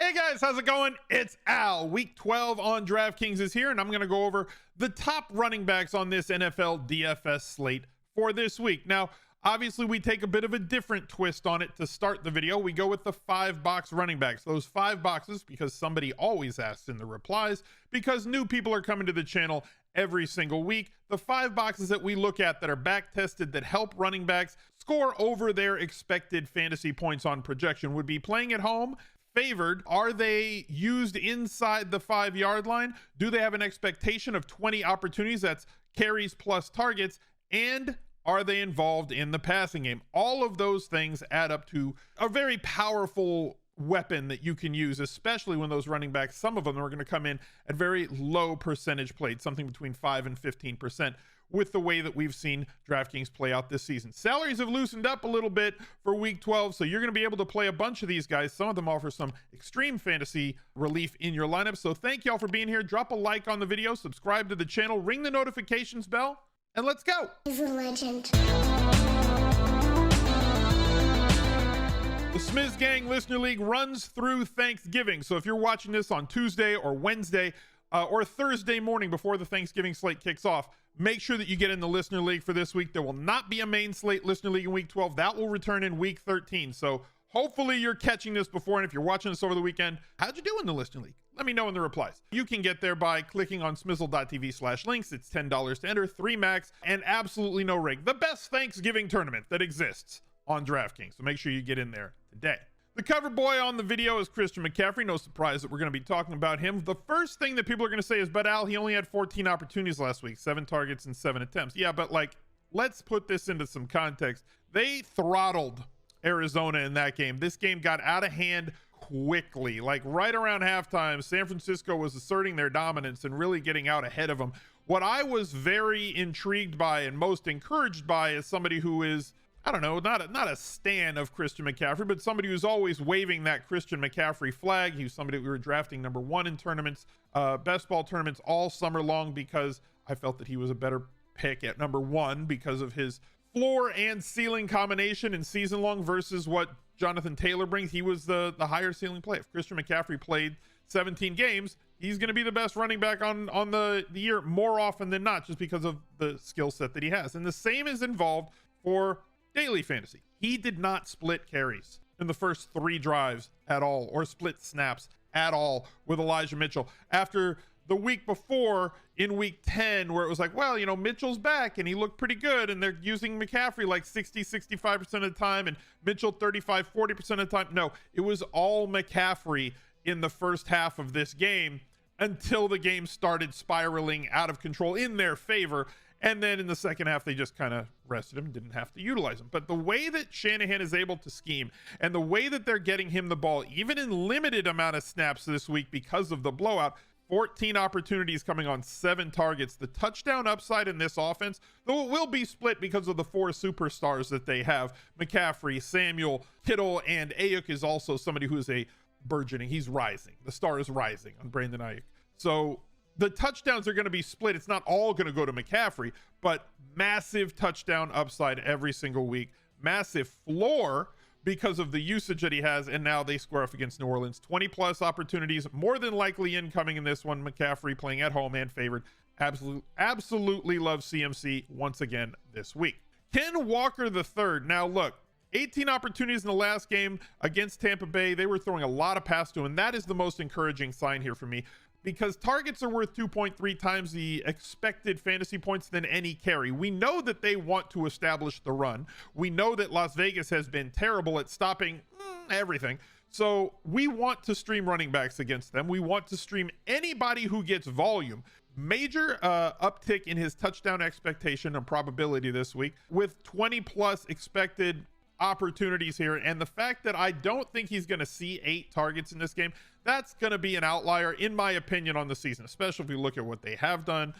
Hey guys, how's it going? It's Al. Week 12 on DraftKings is here, and I'm going to go over the top running backs on this NFL DFS slate for this week. Now, obviously, we take a bit of a different twist on it to start the video. We go with the 5-box running backs. Those 5 boxes, because somebody always asks in the replies, because new people are coming to the channel every single week. The 5 boxes that we look at that are back tested that help running backs score over their expected fantasy points on projection would be playing at home, favored. Are they used inside the 5-yard line? Do they have an expectation of 20 opportunities? That's carries plus targets. And are they involved in the passing game? All of those things add up to a very powerful weapon that you can use, especially when those running backs, some of them are going to come in at very low percentage played, something between 5 and 15%, with the way that we've seen DraftKings play out this season. Salaries have loosened up a little bit for week 12, so you're going to be able to play a bunch of these guys. Some of them offer some extreme fantasy relief in your lineup. So thank y'all for being here. Drop a like on the video, subscribe to the channel, ring the notifications bell, and let's go. He's a legend. The Smiz Gang Listener League runs through Thanksgiving. So if you're watching this on Tuesday or Wednesday or Thursday morning before the Thanksgiving slate kicks off, make sure that you get in the Listener League for this week. There will not be a main slate Listener League in week 12. That will return in week 13. So hopefully you're catching this before. And if you're watching this over the weekend, how'd you do in the Listener League? Let me know in the replies. You can get there by clicking on smizzle.tv/links. It's $10 to enter, 3 max, and absolutely no rig. The best Thanksgiving tournament that exists on DraftKings. So make sure you get in there today. The cover boy on the video is Christian McCaffrey. No surprise that we're going to be talking about him. The first thing that people are going to say is, but Al, he only had 14 opportunities last week, 7 targets and 7 attempts. Yeah, but like, let's put this into some context. They throttled Arizona in that game. This game got out of hand quickly. Like right around halftime, San Francisco was asserting their dominance and really getting out ahead of them. What I was very intrigued by and most encouraged by as somebody who is, I don't know, not a stan of Christian McCaffrey, but somebody who's always waving that Christian McCaffrey flag. He was somebody we were drafting number 1 in tournaments, best ball tournaments all summer long, because I felt that he was a better pick at number 1 because of his floor and ceiling combination in season long versus what Jonathan Taylor brings. He was the higher ceiling play. If Christian McCaffrey played 17 games, he's going to be the best running back on the year more often than not, just because of the skill set that he has. And the same is involved for daily fantasy. He did not split carries in the first 3 drives at all, or split snaps at all with Elijah Mitchell. After the week before in week 10, where it was like, well, you know, Mitchell's back and he looked pretty good, and they're using McCaffrey like 60-65% of the time and Mitchell 35-40% of the time. No, it was all McCaffrey in the first half of this game until the game started spiraling out of control in their favor. And then in the second half, they just kind of rested him and didn't have to utilize him. But the way that Shanahan is able to scheme and the way that they're getting him the ball, even in limited amount of snaps this week because of the blowout, 14 opportunities coming on 7 targets. The touchdown upside in this offense, though it will be split because of the 4 superstars that they have, McCaffrey, Samuel, Kittle, and Ayuk is also somebody who is a burgeoning. He's rising. The star is rising on Brandon Ayuk. So the touchdowns are going to be split. It's not all going to go to McCaffrey, but massive touchdown upside every single week. Massive floor because of the usage that he has, and now they square off against New Orleans. 20-plus opportunities, more than likely incoming in this one. McCaffrey playing at home and favored. Absolutely love CMC once again this week. Ken Walker III. Now, look, 18 opportunities in the last game against Tampa Bay. They were throwing a lot of pass to him, and that is the most encouraging sign here for me, because targets are worth 2.3 times the expected fantasy points than any carry. We know that they want to establish the run. We know that Las Vegas has been terrible at stopping everything. So we want to stream running backs against them. We want to stream anybody who gets volume. Major uptick in his touchdown expectation and probability this week, with 20 plus expected opportunities here. And the fact that I don't think he's going to see 8 targets in this game, that's going to be an outlier in my opinion on the season, especially if we look at what they have done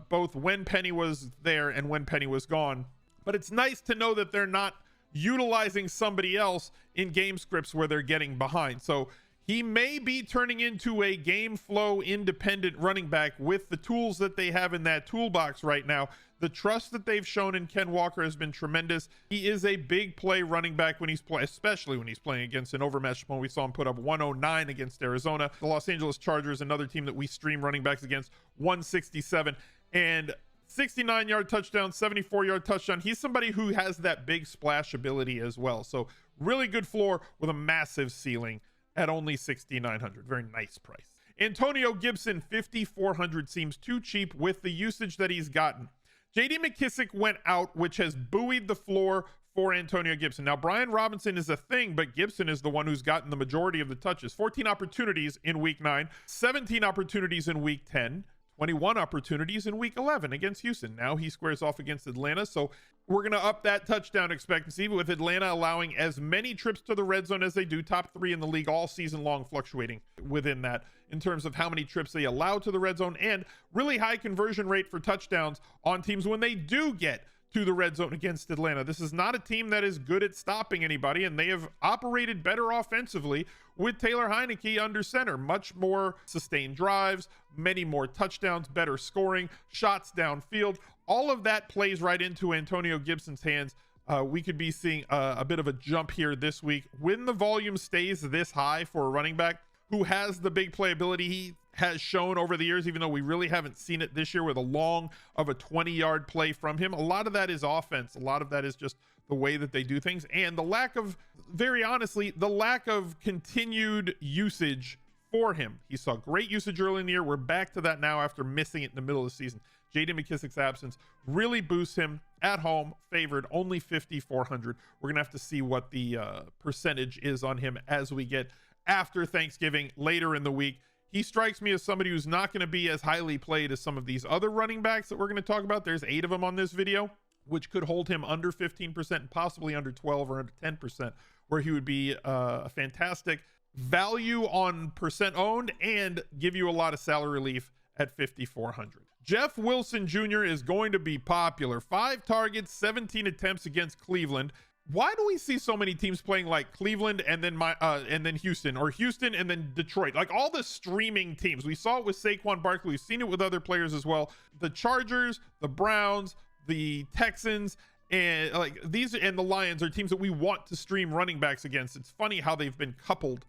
both when Penny was there and when Penny was gone. But it's nice to know that they're not utilizing somebody else in game scripts where they're getting behind. So He may be turning into a game flow independent running back with the tools that they have in that toolbox right now. The trust that they've shown in Ken Walker has been tremendous. He is a big play running back when he's playing, especially when he's playing against an overmatched opponent. We saw him put up 109 against Arizona. The Los Angeles Chargers, another team that we stream running backs against, 167 and 69-yard touchdown, 74-yard touchdown. He's somebody who has that big splash ability as well. So really good floor with a massive ceiling at only $6,900. Very nice price. Antonio Gibson, $5,400 seems too cheap with the usage that he's gotten. JD McKissic went out, which has buoyed the floor for Antonio Gibson. Now, Brian Robinson is a thing, but Gibson is the one who's gotten the majority of the touches. 14 opportunities in week 9, 17 opportunities in week 10, 21 opportunities in week 11 against Houston. Now he squares off against Atlanta. So we're going to up that touchdown expectancy with Atlanta allowing as many trips to the red zone as they do. Top 3 in the league all season long, fluctuating within that in terms of how many trips they allow to the red zone, and really high conversion rate for touchdowns on teams when they do get to the red zone against Atlanta. This is not a team that is good at stopping anybody, and they have operated better offensively with Taylor Heineke under center. Much more sustained drives, many more touchdowns, better scoring, shots downfield. All of that plays right into Antonio Gibson's hands. We could be seeing a bit of a jump here this week. When the volume stays this high for a running back who has the big playability he has shown over the years, even though we really haven't seen it this year with a long of a 20-yard play from him, a lot of that is offense. A lot of that is just the way that they do things, and the lack of, very honestly, the lack of continued usage for him. He saw great usage early in the year. We're back to that now after missing it in the middle of the season. J.D. McKissic's absence really boosts him at home, favored only 5,400. We're gonna have to see what the percentage is on him as we get after Thanksgiving later in the week. He strikes me as somebody who's not going to be as highly played as some of these other running backs that we're going to talk about. There's 8 of them on this video, which could hold him under 15% and possibly under 12 or under 10%, where he would be a fantastic value on percent owned and give you a lot of salary relief at 5,400. Jeff Wilson Jr. is going to be popular. 5 targets, 17 attempts against Cleveland. Why do we see so many teams playing like Cleveland and then Houston, or Houston and then Detroit? Like all the streaming teams. We saw it with Saquon Barkley. We've seen it with other players as well. The Chargers, the Browns, the Texans, and like these and the Lions are teams that we want to stream running backs against. It's funny how they've been coupled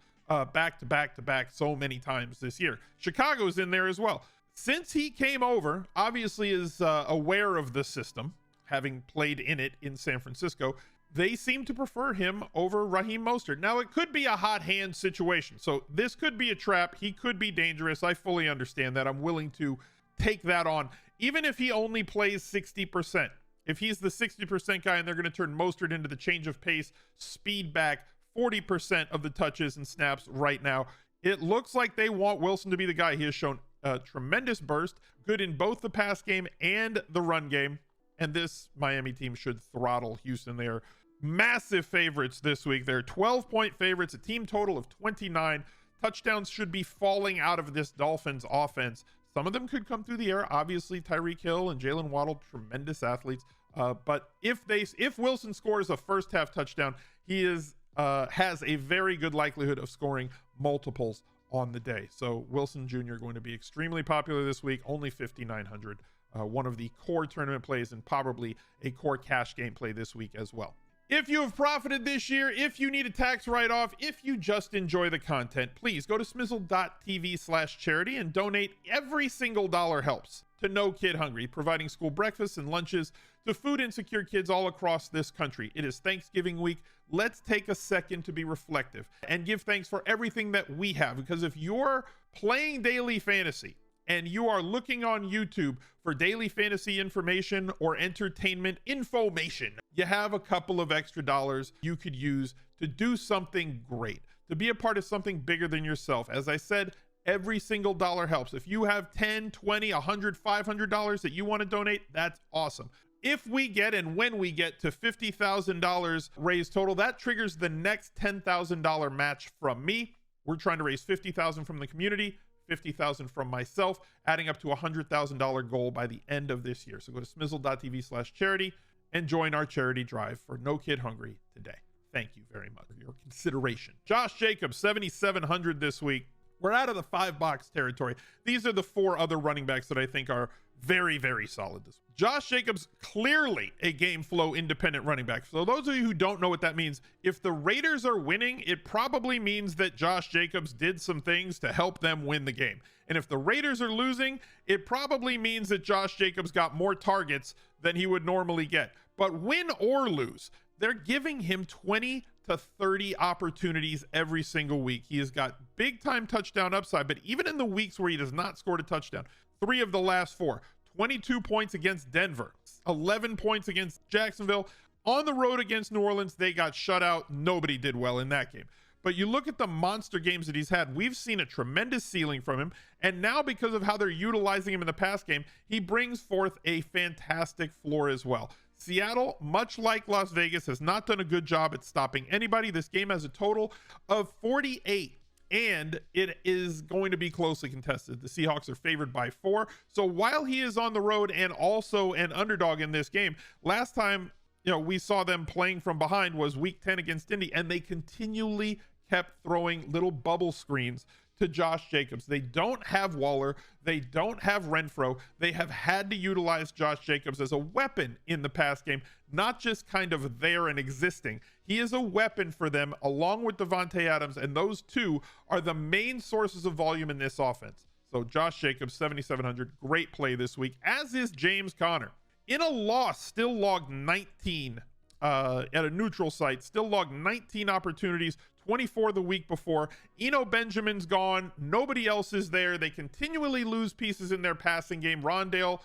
back to back to back so many times this year. Chicago's in there as well. Since he came over, obviously is aware of the system, having played in it in San Francisco. They seem to prefer him over Raheem Mostert. Now, it could be a hot hand situation. So this could be a trap. He could be dangerous. I fully understand that. I'm willing to take that on. Even if he only plays 60%. If he's the 60% guy and they're going to turn Mostert into the change of pace, speed back, 40% of the touches and snaps right now. It looks like they want Wilson to be the guy. He has shown a tremendous burst, good in both the pass game and the run game. And this Miami team should throttle Houston. They are massive favorites this week. They're 12-point favorites, a team total of 29. Touchdowns should be falling out of this Dolphins offense. Some of them could come through the air. Obviously, Tyreek Hill and Jalen Waddle, tremendous athletes. But if Wilson scores a first half touchdown, he has a very good likelihood of scoring multiples on the day. So Wilson Jr. going to be extremely popular this week, only 5,900. One of the core tournament plays and probably a core cash game play this week as well. If you have profited this year, if you need a tax write-off, if you just enjoy the content, please go to smizzle.tv/charity and donate. Every single dollar helps to No Kid Hungry, providing school breakfasts and lunches to food insecure kids all across this country. It is Thanksgiving week. Let's take a second to be reflective and give thanks for everything that we have, because if you're playing daily fantasy and you are looking on YouTube for daily fantasy information or entertainment information, you have a couple of extra dollars you could use to do something great, to be a part of something bigger than yourself. As I said, every single dollar helps. If you have 10, 20, 100, $500 that you want to donate, that's awesome. If we get, and when we get to $50,000 raised total, that triggers the next $10,000 match from me. We're trying to raise $50,000 from the community, $50,000 from myself, adding up to a $100,000 goal by the end of this year. So go to smizzle.tv/charity and join our charity drive for No Kid Hungry today. Thank you very much for your consideration. Josh Jacobs, 7,700 this week. We're out of the 5-box territory. These are the 4 other running backs that I think are very, very solid this week. Josh Jacobs, clearly a game flow independent running back. So those of you who don't know what that means, if the Raiders are winning, it probably means that Josh Jacobs did some things to help them win the game. And if the Raiders are losing, it probably means that Josh Jacobs got more targets than he would normally get. But win or lose, they're giving him 20 to 30 opportunities every single week. He has got big time touchdown upside, but even in the weeks where he does not score a touchdown, 3 of the last 4, 22 points against Denver, 11 points against Jacksonville. On the road against New Orleans, they got shut out. Nobody did well in that game. But you look at the monster games that he's had, we've seen a tremendous ceiling from him. And now because of how they're utilizing him in the pass game, he brings forth a fantastic floor as well. Seattle, much like Las Vegas, has not done a good job at stopping anybody. This game has a total of 48, and it is going to be closely contested. The Seahawks are favored by 4. So while he is on the road and also an underdog in this game, last time we saw them playing from behind was week 10 against Indy, and they continually kept throwing little bubble screens to Josh Jacobs. They don't have Waller. They don't have Renfro. They have had to utilize Josh Jacobs as a weapon in the pass game, not just kind of there and existing. He is a weapon for them along with Devontae Adams, and those two are the main sources of volume in this offense. So Josh Jacobs, 7,700, great play this week, as is James Conner. In a loss, still logged 19 at a neutral site, still logged 19 opportunities, 24 the week before. Eno Benjamin's gone. Nobody else is there. They continually lose pieces in their passing game. Rondale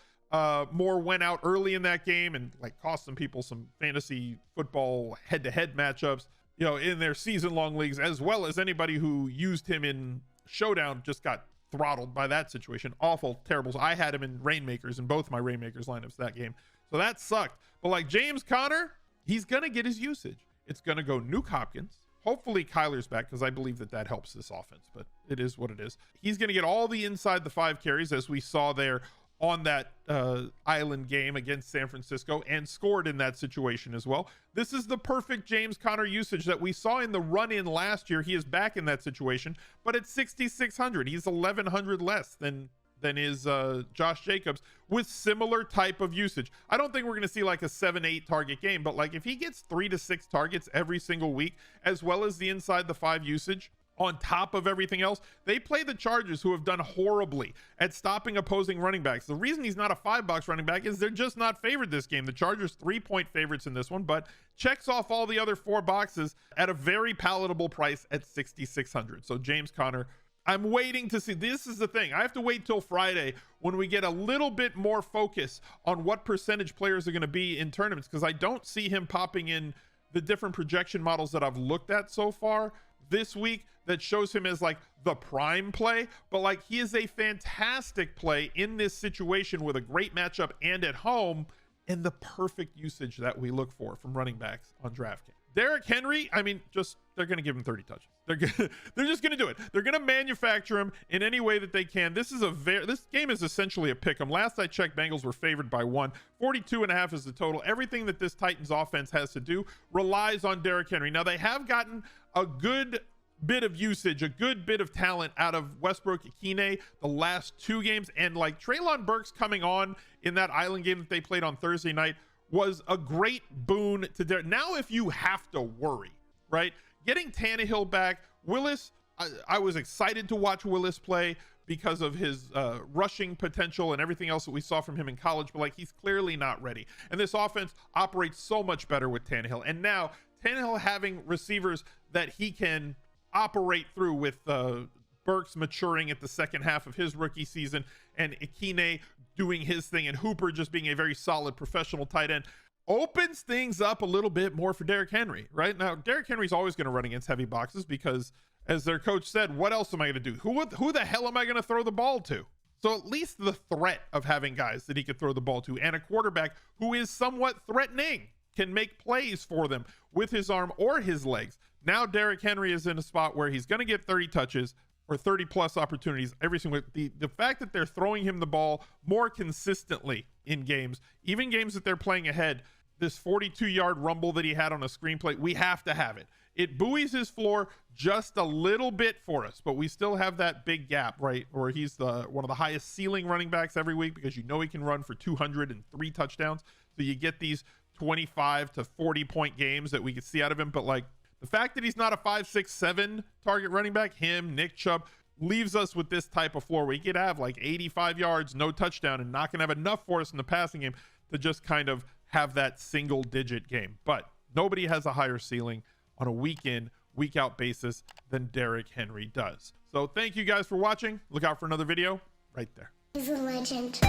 Moore went out early in that game and cost some people some fantasy football head-to-head matchups, in their season-long leagues, as well as anybody who used him in Showdown just got throttled by that situation. Awful, terrible. So I had him in Rainmakers, in both my Rainmakers lineups that game. So that sucked. But James Conner, he's going to get his usage. It's going to go Nuke Hopkins. Hopefully Kyler's back, because I believe that helps this offense, but it is what it is. He's going to get all the inside the 5 carries, as we saw there on that island game against San Francisco, and scored in that situation as well. This is the perfect James Conner usage that we saw in the run-in last year. He is back in that situation, but at 6,600, he's 1,100 less than is Josh Jacobs, with similar type of usage. I don't think we're going to see a 7-8 target game, but if he gets 3 to 6 targets every single week, as well as the inside the 5 usage on top of everything else. They play the Chargers, who have done horribly at stopping opposing running backs. The reason he's not a 5-box running back is they're just not favored this game. The Chargers 3-point favorites in this one, but checks off all the other 4 boxes at a very palatable price at 6,600. So James Conner, I'm waiting to see. This is the thing. I have to wait till Friday when we get a little bit more focus on what percentage players are going to be in tournaments, because I don't see him popping in the different projection models that I've looked at so far this week that shows him as the prime play. But he is a fantastic play in this situation with a great matchup and at home, and the perfect usage that we look for from running backs on DraftKings. Derrick Henry, they're going to give him 30 touches. They're just going to do it. They're going to manufacture him in any way that they can. This game is essentially a pick 'em. Last I checked, Bengals were favored by 1. 42.5 is the total. Everything that this Titans offense has to do relies on Derrick Henry. Now, they have gotten a good bit of usage, a good bit of talent out of Westbrook Ikine the last 2 games, and Treylon Burks coming on in that island game that they played on Thursday night was a great boon to Derrick. Now, if you have to worry, right? Getting Tannehill back, Willis, I was excited to watch Willis play because of his rushing potential and everything else that we saw from him in college, but he's clearly not ready. And this offense operates so much better with Tannehill. And now Tannehill having receivers that he can operate through, with Burks maturing at the second half of his rookie season, and Ikine doing his thing, and Hooper just being a very solid professional tight end, opens things up a little bit more for Derrick Henry. Right now, Derrick Henry's always going to run against heavy boxes, because as their coach said, what else am I going to do? Who the hell am I going to throw the ball to? So at least the threat of having guys that he could throw the ball to, and a quarterback who is somewhat threatening, can make plays for them with his arm or his legs. Now Derrick Henry is in a spot where he's going to get 30 touches or 30 plus opportunities every single week. The fact that they're throwing him the ball more consistently in games, even games that they're playing ahead, this 42-yard rumble that he had on a screenplay, we have to have it. It buoys his floor just a little bit for us, but we still have that big gap, right? Where he's one of the highest ceiling running backs every week, because you know he can run for 203 touchdowns. So you get these 25 to 40 point games that we can see out of him. But like the fact that he's not a 5, 6, 7 target running back, him, Nick Chubb, leaves us with this type of floor where he could have like 85 yards, no touchdown, and not gonna have enough for us in the passing game to just kind of have that single digit game. But nobody has a higher ceiling on a week in, week out basis than Derrick Henry does. So thank you guys for watching. Look out for another video right there. He's a legend.